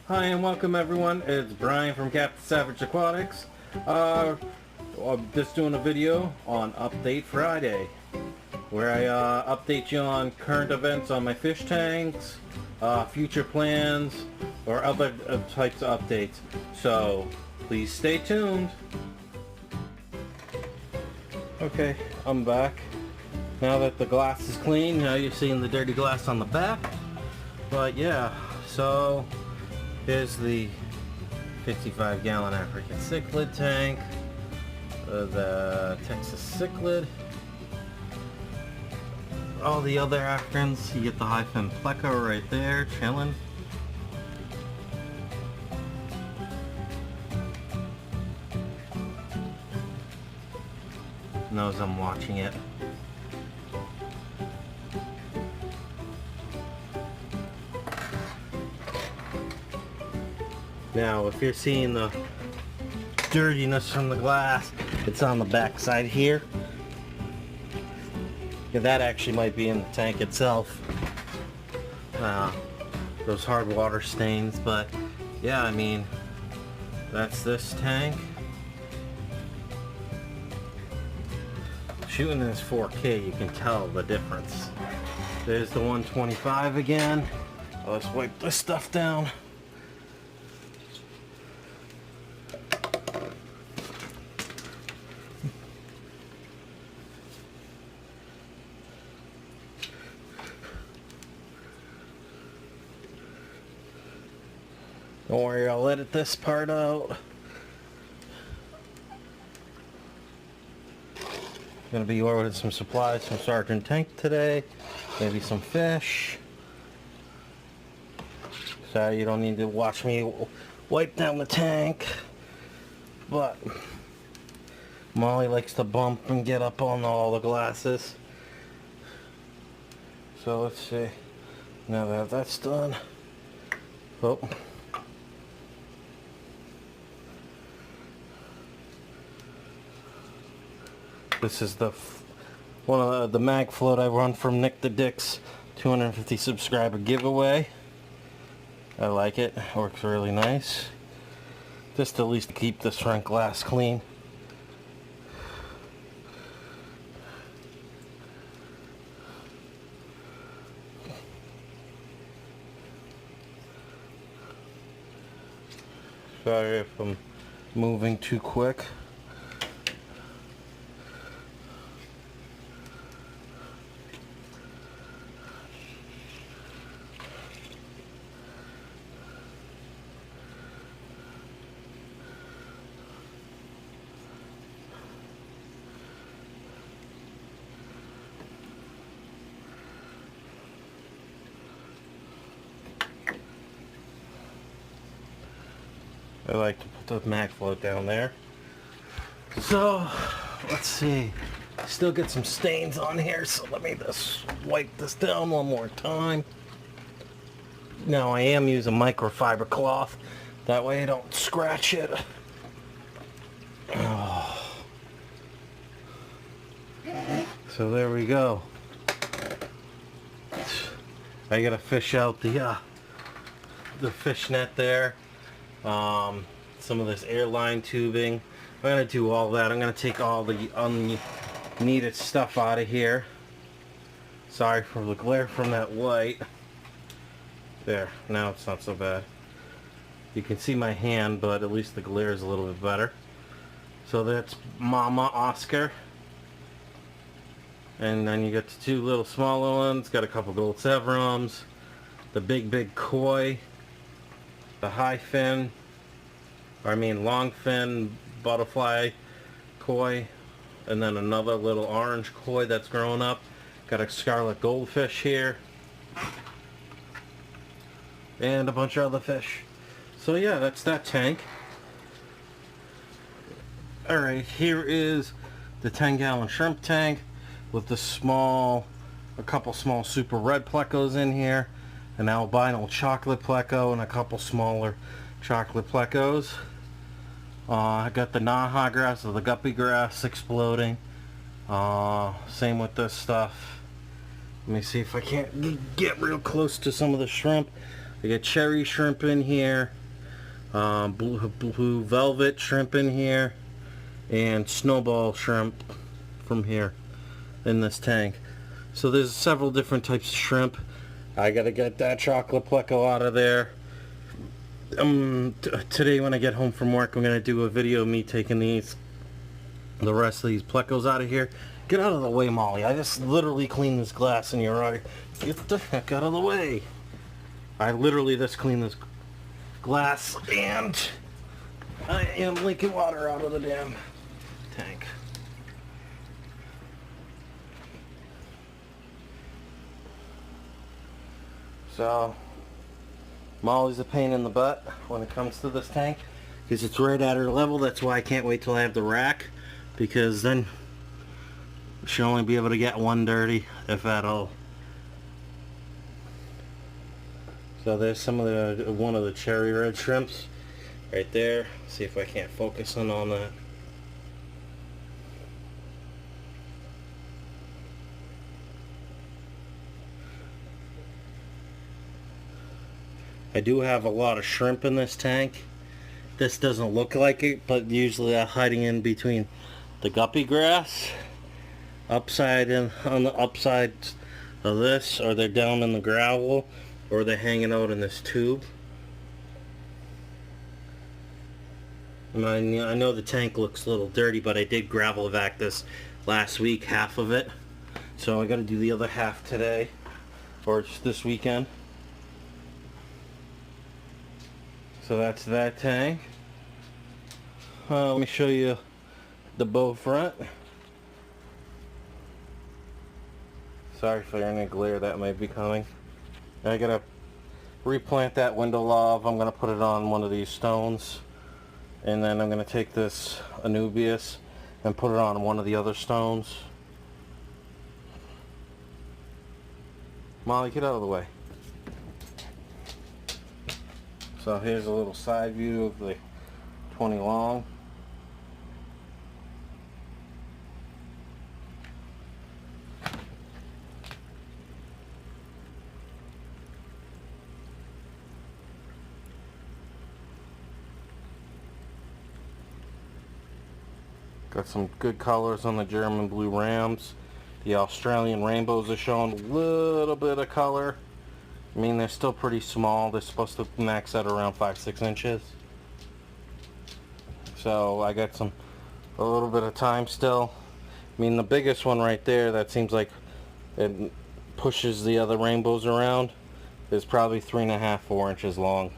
Hi and welcome everyone, it's Brian from Captain Savage Aquatics. I'm just doing a video on Update Friday, where I update you on current events on my fish tanks, future plans, or other types of updates. So please stay tuned. Okay, I'm back. Now that the glass is clean, now you're seeing the dirty glass on the back. But yeah, so here's the 55-gallon African Cichlid tank, the Texas Cichlid. All the other Africans, you get the high-fin pleco right there, chilling. Knows I'm watching it. Now, if you're seeing the dirtiness from the glass, it's on the back side here. Yeah, that actually might be in the tank itself. Those hard water stains, but yeah, I mean, that's this tank. Shooting this 4K, you can tell the difference. There's the 125 again. Let's wipe this stuff down. Don't worry, I'll edit this part out. Gonna be ordering some supplies from Sergeant Tank today. Maybe some fish. So you don't need to watch me wipe down the tank. But Molly likes to bump and get up on all the glasses. So let's see. Now that that's done. Oh. This is the one of the mag float I run from Nick the Dick's 250 subscriber giveaway. I like it. Works really nice. Just at least to keep this front glass clean. Sorry if I'm moving too quick. I like to put the mag float down there. So, let's see. Still get some stains on here, so let me just wipe this down one more time. Now I am using microfiber cloth. That way I don't scratch it. Oh. So there we go. I gotta fish out the fish net there. Some of this airline tubing. I'm gonna do all that. I'm gonna take all the unneeded stuff out of here. Sorry for the glare from that light. There, now it's not so bad. You can see my hand, but at least the glare is a little bit better. So that's Mama Oscar. And then you get the two little smaller ones. Got a couple gold severums. The big koi. The high fin, long fin butterfly koi, and then another little orange koi that's growing up. Got a scarlet goldfish here, and a bunch of other fish. So yeah, that's that tank. Alright, here is the 10-gallon shrimp tank with the a couple small super red plecos in here. An albino chocolate pleco and a couple smaller chocolate plecos. I got the Naha grass or the guppy grass exploding. Same with this stuff. Let me see if I can't get real close to some of the shrimp. I got cherry shrimp in here, blue velvet shrimp in here, and snowball shrimp from here in this tank. So there's several different types of shrimp. I gotta get that chocolate pleco out of there. Today when I get home from work, I'm gonna do a video of me taking the rest of these plecos out of here. Get out of the way, Molly. I just literally cleaned this glass in your eye. Get the heck out of the way. I literally just cleaned this glass and I am leaking water out of the damn tank. So Molly's a pain in the butt when it comes to this tank because it's right at her level. That's why I can't wait till I have the rack, because then she'll only be able to get one dirty, if at all. So there's some of one of the cherry red shrimps right there. See if I can't focus in on that. I do have a lot of shrimp in this tank. This doesn't look like it, but usually they're hiding in between the guppy grass, upside in on the upside of this, or they're down in the gravel, or they're hanging out in this tube. And I know the tank looks a little dirty, but I did gravel vac this last week, half of it. So I got to do the other half today, or this weekend. So that's that tank. Let me show you the bow front. Sorry for any glare that might be coming. I gotta replant that window love. I'm gonna put it on one of these stones, and then I'm gonna take this Anubias and put it on one of the other stones. Molly, get out of the way. So here's a little side view of the 20 long. Got some good colors on the German blue rams. The Australian rainbows are showing a little bit of color. I mean, they're still pretty small. They're supposed to max out around 5-6 inches. So I got a little bit of time still. I mean, the biggest one right there that seems like it pushes the other rainbows around is probably 3.5-4 inches long,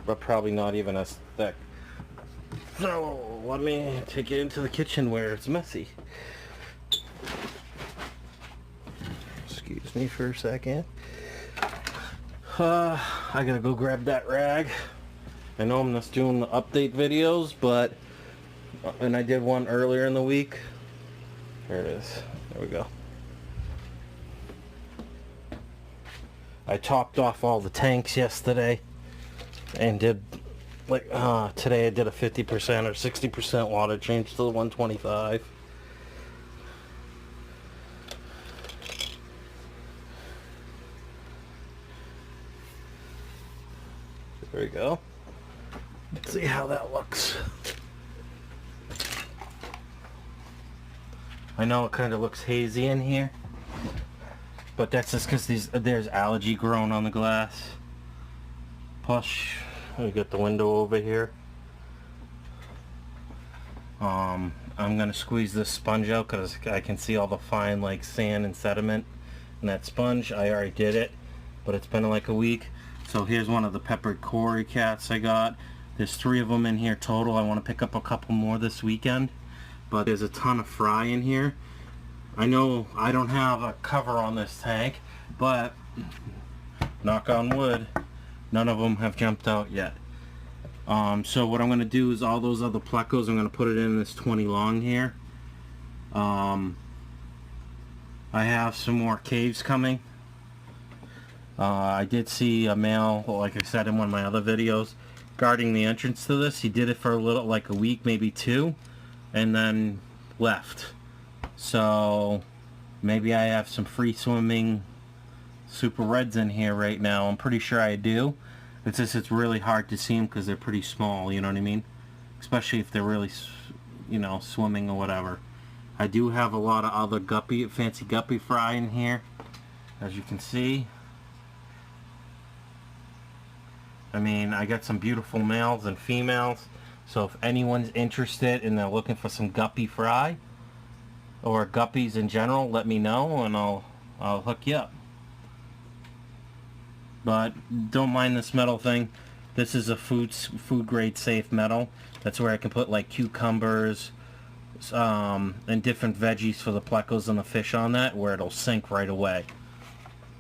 but probably not even as thick. So let me take it into the kitchen where it's messy. Excuse me for a second. I gotta go grab that rag. I know I'm just doing the update videos, and I did one earlier in the week. There it is. There we go. I topped off all the tanks yesterday and did today I did a 50% or 60% water change to the 125. There we go. Let's see how that looks. I know it kind of looks hazy in here, but that's just because there's algae growing on the glass. Plus, we got the window over here. I'm gonna squeeze this sponge out because I can see all the fine sand and sediment in that sponge. I already did it, but it's been like a week. So here's one of the peppered Cory cats I got. There's 3 of them in here total. I want to pick up a couple more this weekend, but there's a ton of fry in here. I know I don't have a cover on this tank, but knock on wood, none of them have jumped out yet. So what I'm going to do is all those other plecos, I'm going to put it in this 20 long here. I have some more caves coming. I did see a male, like I said in one of my other videos, guarding the entrance to this. He did it for a little, like a week, maybe 2, and then left. So maybe I have some free swimming super reds in here right now. I'm pretty sure I do. It's just it's really hard to see them because they're pretty small, you know what I mean? Especially if they're really, you know, swimming or whatever. I do have a lot of other guppy, fancy guppy fry in here, as you can see. I mean, I got some beautiful males and females, so if anyone's interested and they're looking for some guppy fry or guppies in general, let me know and I'll hook you up. But don't mind this metal thing. This is a food grade safe metal. That's where I can put like cucumbers and different veggies for the plecos and the fish on that, where it'll sink right away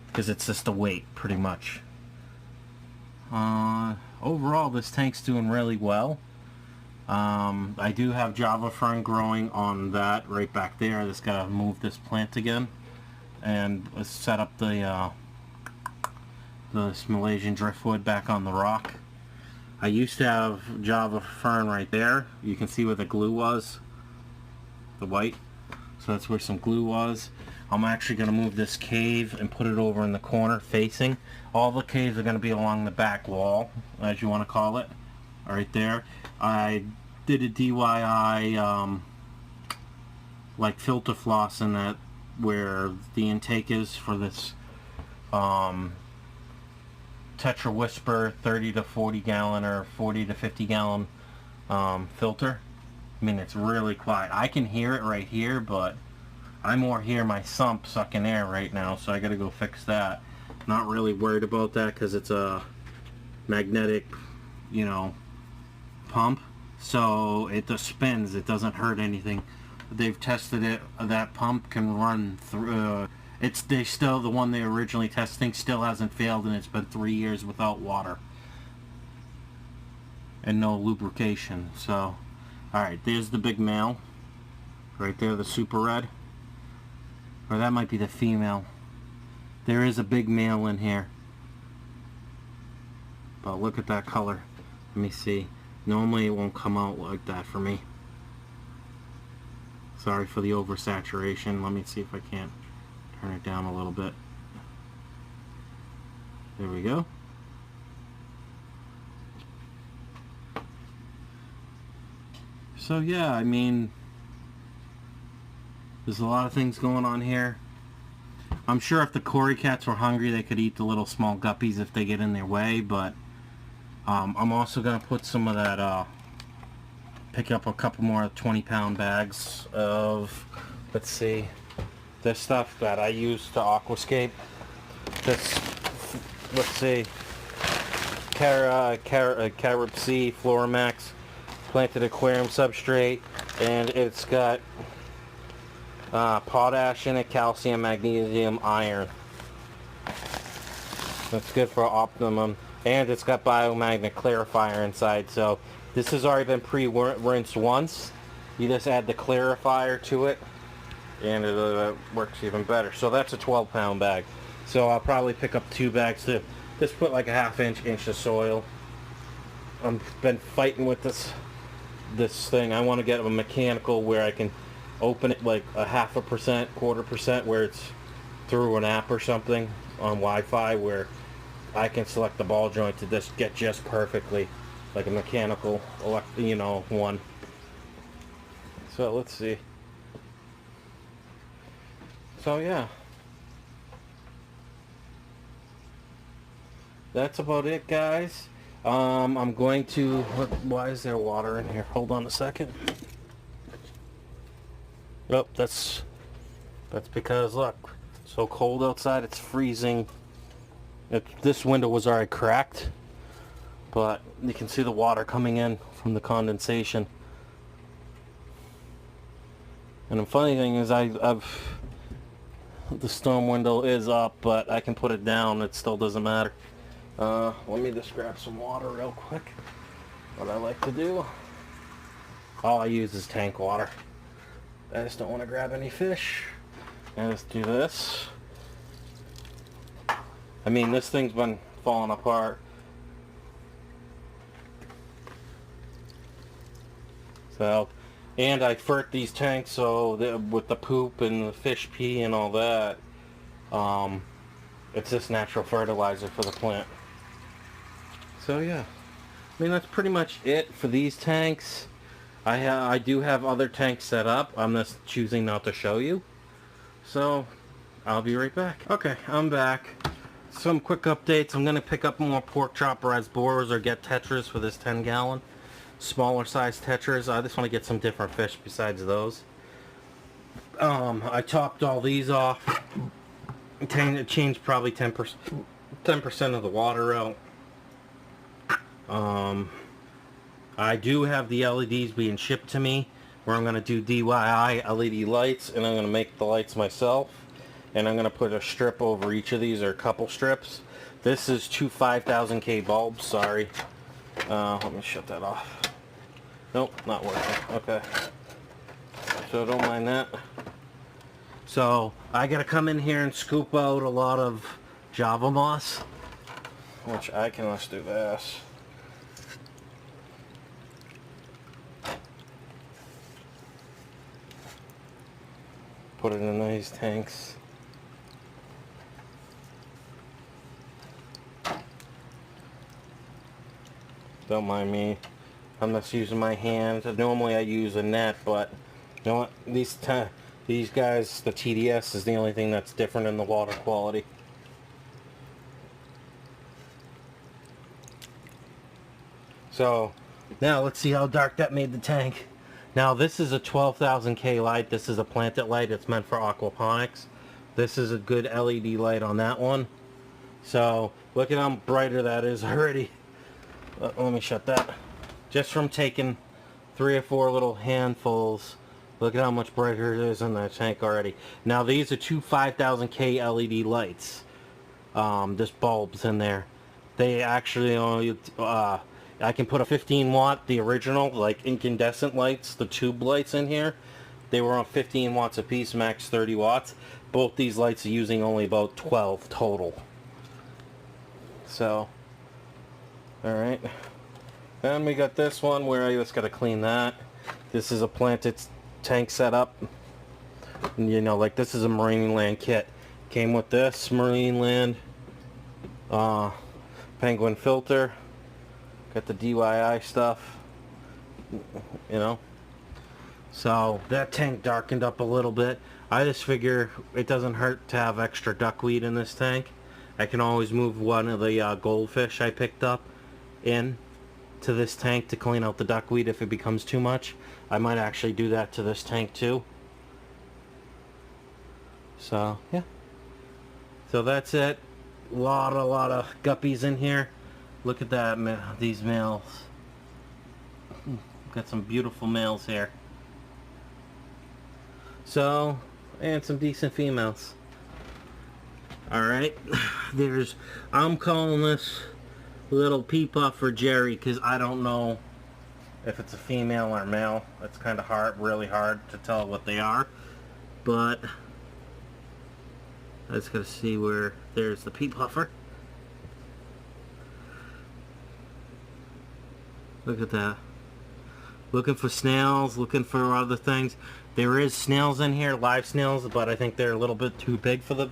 because it's just a weight pretty much. Overall, this tank's doing really well. I do have Java fern growing on that right back there. I just gotta move this plant again and set up the Malaysian driftwood back on the rock. I used to have Java fern right there. You can see where the glue was, the white. So that's where some glue was. I'm actually going to move this cave and put it over in the corner facing. All the caves are going to be along the back wall, as you want to call it, right there. I did a DIY like filter floss in that where the intake is for this Tetra Whisper 30 to 40 gallon or 40 to 50 gallon filter. I mean, it's really quiet. I can hear it right here, but I more hear my sump sucking air right now, so I gotta go fix that. Not really worried about that because it's a magnetic, you know, pump, so it just spins. It doesn't hurt anything. They've tested it. That pump can run through. The one they originally testing still hasn't failed, and it's been 3 years without water and no lubrication. So, all right, there's the big male, right there, the super red. Or that might be the female. There is a big male in here. But look at that color. Let me see. Normally it won't come out like that for me. Sorry for the oversaturation. Let me see if I can't turn it down a little bit. There we go. So yeah, I mean, there's a lot of things going on here. I'm sure if the Cory cats were hungry, they could eat the little small guppies if they get in their way, but I'm also going to put some of that, pick up a couple more 20-pound bags of, let's see, this stuff that I use to aquascape. This, let's see, Carib Sea Floramax planted aquarium substrate, and it's got potash in it, calcium, magnesium, iron. That's good for optimum, and it's got biomagnet clarifier inside. So this has already been pre-rinsed once. You just add the clarifier to it, and it works even better. So that's a 12-pound bag. So I'll probably pick up 2 bags to just put like a ½ inch of soil. I've been fighting with this thing. I want to get a mechanical where I can open it like a 0.5%, 1/4%, where it's through an app or something on Wi-Fi, where I can select the ball joint to just get just perfectly, like a mechanical, you know, one. So let's see. So yeah, that's about it, guys. I'm going to, why is there water in here? Hold on a second. Oh, that's because, look, so cold outside, it's freezing. This window was already cracked, but you can see the water coming in from the condensation. And the funny thing is, the storm window is up, but I can put it down. It still doesn't matter. Let me just grab some water real quick. What I like to do, all I use is tank water. I just don't want to grab any fish. And let's do this. I mean, this thing's been falling apart. So, and I fert these tanks so with the poop and the fish pee and all that, It's just natural fertilizer for the plant. So yeah, I mean that's pretty much it for these tanks. I do have other tanks set up. I'm just choosing not to show you. So I'll be right back. Okay, I'm back. Some quick updates. I'm gonna pick up more pork chopper as borers or get tetras for this 10-gallon. Smaller size tetras. I just want to get some different fish besides those. I topped all these off. Changed probably 10% of the water out. I do have the LEDs being shipped to me, where I'm going to do DIY LED lights, and I'm going to make the lights myself, and I'm going to put a strip over each of these, or a couple strips. This is two 5000K bulbs, sorry. Let me shut that off. Nope, not working. Okay. So don't mind that. So I got to come in here and scoop out a lot of Java moss, which I can just do this. Put it in these tanks. Don't mind me. I'm just using my hands. Normally I use a net, but you know what? These guys, the TDS is the only thing that's different in the water quality. So now let's see how dark that made the tank. Now this is a 12,000K light. This is a planted light. It's meant for aquaponics. This is a good LED light on that one. So look at how brighter that is already. Let me shut that. Just from taking 3 or 4 little handfuls, look at how much brighter it is in that tank already. Now these are two 5000K LED lights. There's bulbs in there. They actually only I can put a 15 watt, the original, like incandescent lights, the tube lights in here. They were on 15 watts a piece, max 30 watts. Both these lights are using only about 12 total. So, alright. Then we got this one where I just got to clean that. This is a planted tank setup. You know, like this is a Marineland kit. Came with this Marineland penguin filter. Got the DIY stuff, you know. So that tank darkened up a little bit. I just figure it doesn't hurt to have extra duckweed in this tank. I can always move one of the goldfish I picked up in to this tank to clean out the duckweed if it becomes too much. I might actually do that to this tank too. So yeah. So that's it. A lot of guppies in here. Look at that, these males. Got some beautiful males here. So, and some decent females. Alright, I'm calling this little pea puffer Jerry, because I don't know if it's a female or male. It's kind of hard, really hard to tell what they are. But, I just gotta see where, there's the pea puffer. Look at that. Looking for snails, looking for other things. There is snails in here, live snails, but I think they're a little bit too big for the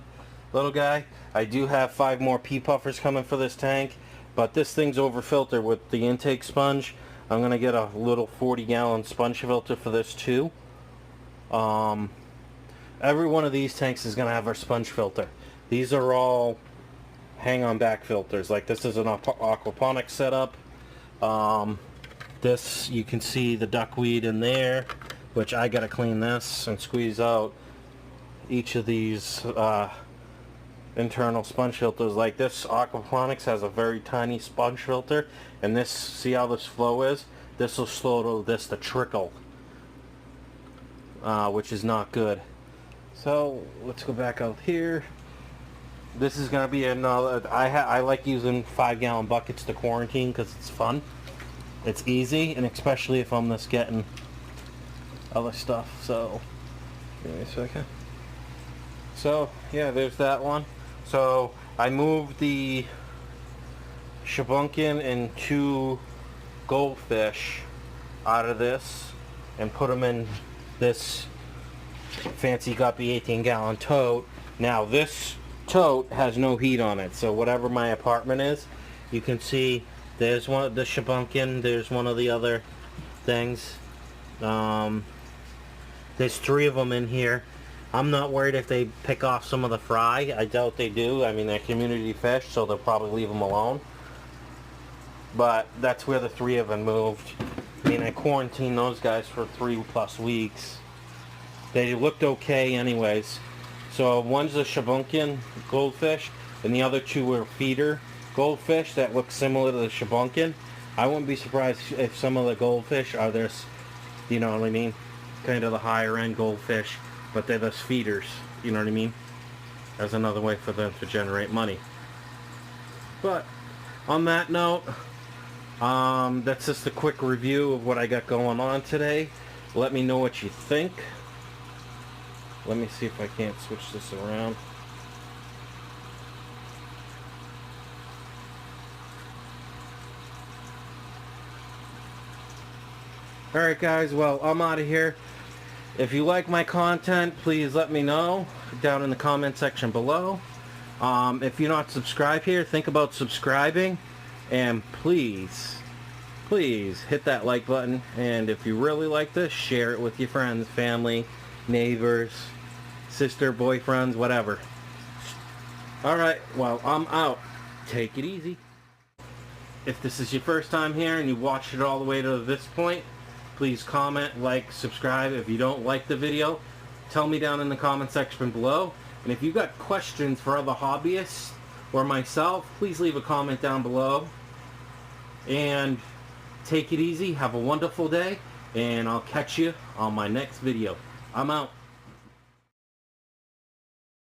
little guy. I do have 5 more pea puffers coming for this tank, but this thing's over filtered with the intake sponge. I'm going to get a little 40-gallon sponge filter for this too. Every one of these tanks is going to have our sponge filter. These are all hang-on back filters. Like this is an aquaponics setup. This, you can see the duckweed in there, which I gotta clean this and squeeze out each of these internal sponge filters. Like this aquaponics has a very tiny sponge filter, and this, see how this flow is? This will slow this to trickle, which is not good. So let's go back out here. This is gonna be another. I like using 5-gallon buckets to quarantine because it's fun. It's easy, and especially if I'm just getting other stuff. So, give me a second. So yeah, there's that one. So I moved the shabunkin and 2 goldfish out of this and put them in this fancy guppy 18-gallon tote. Now this tote has no heat on it. So whatever my apartment is, you can see there's one of the shabunkin, there's one of the other things. There's 3 of them in here. I'm not worried if they pick off some of the fry. I doubt they do. I mean, they're community fish, so they'll probably leave them alone. But that's where the 3 of them moved. I mean, I quarantined those guys for 3+ weeks. They looked okay anyways. So one's a shabunkin goldfish, and the other 2 were feeder goldfish that look similar to the shabunkin. I wouldn't be surprised if some of the goldfish are this, you know what I mean, kind of the higher end goldfish, but they're those feeders, you know what I mean? That's another way for them to generate money. But on that note, that's just a quick review of what I got going on today. Let me know what you think. Let me see if I can't switch this around. Alright guys, well, I'm out of here. If you like my content, please let me know down in the comment section below. If you're not subscribed here, think about subscribing. And please hit that like button. And if you really like this, share it with your friends, family, neighbors, sister, boyfriends, whatever. Alright, well, I'm out. Take it easy. If this is your first time here and you watched it all the way to this point, please comment, like, subscribe. If you don't like the video, tell me down in the comment section below. And if you've got questions for other hobbyists or myself, please leave a comment down below. And take it easy. Have a wonderful day. And I'll catch you on my next video. I'm out.